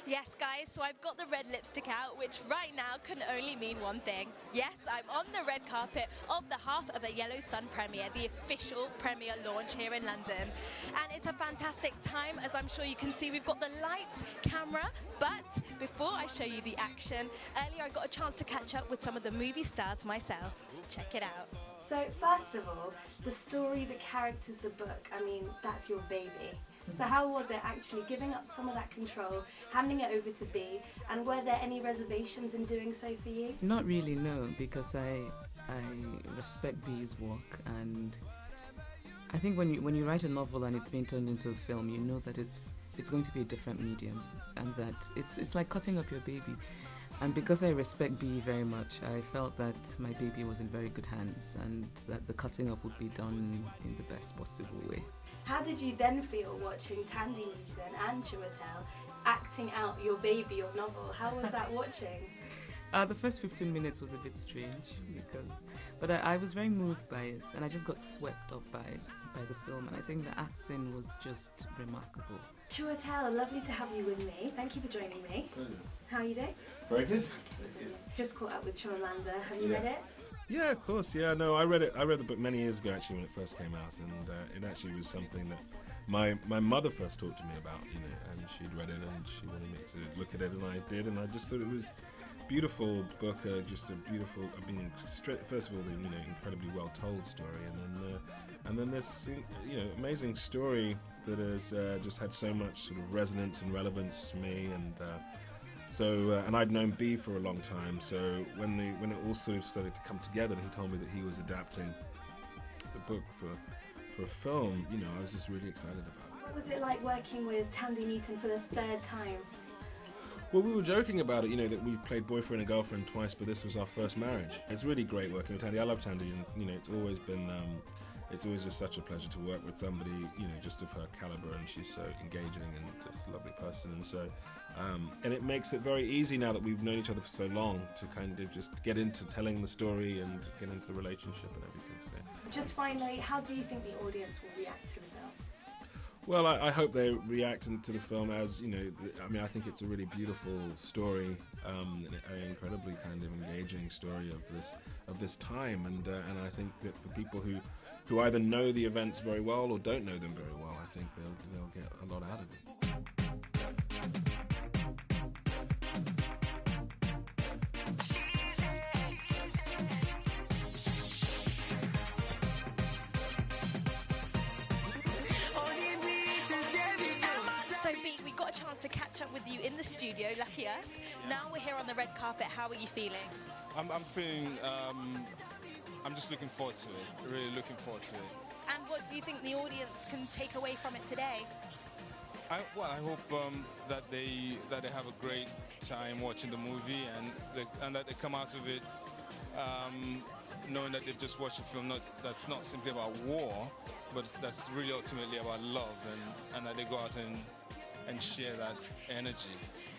Yes, guys, so I've got the red lipstick out, which right now can only mean one thing. Yes, I'm on the red carpet of the Half of a Yellow Sun premiere, the official premiere launch here in London. And it's a fantastic time, as I'm sure you can see. We've got the lights, camera, but before I show you the action, earlier I got a chance to catch up with some of the movie stars myself. Check it out. So first of all, the story, the characters, the book, I mean, that's your baby. So how was it actually giving up some of that control, handing it over to B, and were there any reservations in doing so for you? Not really, no, because I respect B's work, and I think when you write a novel and it's being turned into a film, you know that it's going to be a different medium, and that it's like cutting up your baby. And because I respect B very much, I felt that my baby was in very good hands and that the cutting up would be done in the best possible way. How did you then feel watching Tandy Newton and Chiwetel acting out your baby, your novel? How was that watching? The first 15 minutes was a bit strange, but I was very moved by it, and I just got swept up by the film, and I think the acting was just remarkable. Chiwetel, lovely to have you with me. Thank you for joining me. Pleasure. How are you doing? Very good. Just caught up with Chimamanda. Have you read it? Yeah, of course. Yeah, no, I read it. I read the book many years ago, actually, when it first came out, and it actually was something that my mother first talked to me about, and she'd read it and she wanted me to look at it, and I did, and I just thought it was a beautiful book, just a beautiful. I mean, first of all, the incredibly well told story, and then this amazing story that has just had so much sort of resonance and relevance to me, and. And I'd known B for a long time, so when it all sort of started to come together, and he told me that he was adapting the book for a film, I was just really excited about it. What was it like working with Tandy Newton for the third time? Well, we were joking about it, that we played boyfriend and girlfriend twice, but this was our first marriage. It's really great working with Tandy. I love Tandy, and it's always been. It's always just such a pleasure to work with somebody, just of her caliber, and she's so engaging and just a lovely person, and so, and it makes it very easy now that we've known each other for so long to kind of just get into telling the story and get into the relationship and everything. So, just finally, how do you think the audience will react to the film? Well, I hope they react to the film as, I think it's a really beautiful story, an incredibly kind of engaging story of this time, and I think that for people who either know the events very well or don't know them very well, I think they'll get a lot out of it. So B, we got a chance to catch up with you in the studio, lucky us. Now we're here on the red carpet. How are you feeling? I'm feeling. I'm just looking forward to it. Really looking forward to it. And what do you think the audience can take away from it today? I hope that they have a great time watching the movie, and that they come out of it knowing that they've just watched a film that's not simply about war, but that's really ultimately about love, and that they go out and share that energy.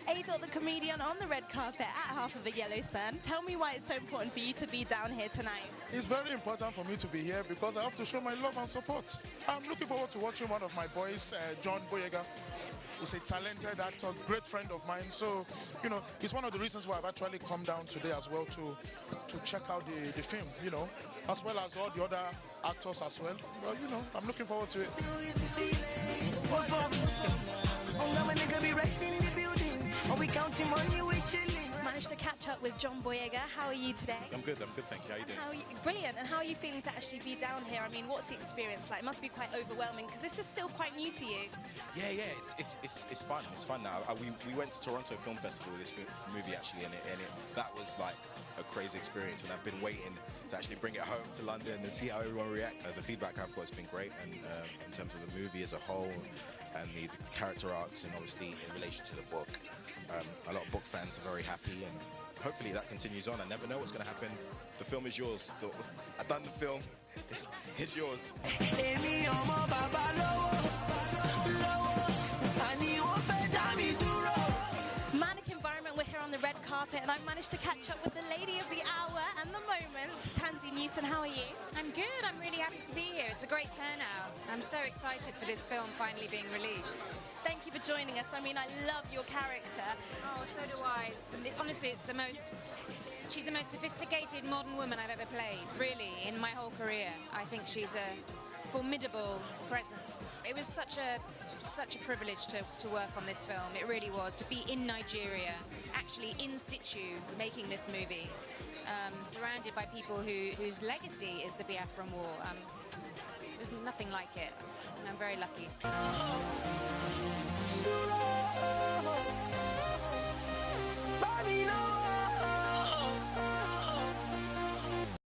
Adol, the comedian on the red carpet at Half of a Yellow Sun. Tell me why it's so important for you to be down here tonight. It's very important for me to be here because I have to show my love and support. I'm looking forward to watching one of my boys, John Boyega. He's a talented actor, great friend of mine. So, it's one of the reasons why I've actually come down today as well to check out the film, as well as all the other actors as well. But, I'm looking forward to it. Managed to catch up with John Boyega. How are you today? I'm good, thank you. How are you doing? Brilliant. And how are you feeling to actually be down here? I mean, what's the experience like? It must be quite overwhelming because this is still quite new to you. Yeah, it's fun. It's fun now. We went to Toronto Film Festival with this movie actually, and that was like a crazy experience, and I've been waiting to actually bring it home to London and see how everyone reacts. The feedback I've got has been great, and in terms of the movie as a whole, and the character arcs, and obviously in relation to the book, a lot of book fans are very happy, and hopefully that continues on. I never know what's going to happen. The film is yours. I've done the film. It's yours. Manic environment. We're here on the red carpet. carpet, and I've managed to catch up with the lady of the hour and the moment, Tansy Newton. How are you? I'm good. I'm really happy to be here. It's a great turnout. I'm so excited for this film finally being released. Thank you for joining us. I mean, I love your character. Oh, so do I. Honestly, she's the most sophisticated modern woman I've ever played, really, in my whole career. I think she's a formidable presence. It was such a privilege to work on this film. It really was, to be in Nigeria, actually in situ, making this movie, surrounded by people whose legacy is the Biafran War. There's nothing like it. I'm very lucky.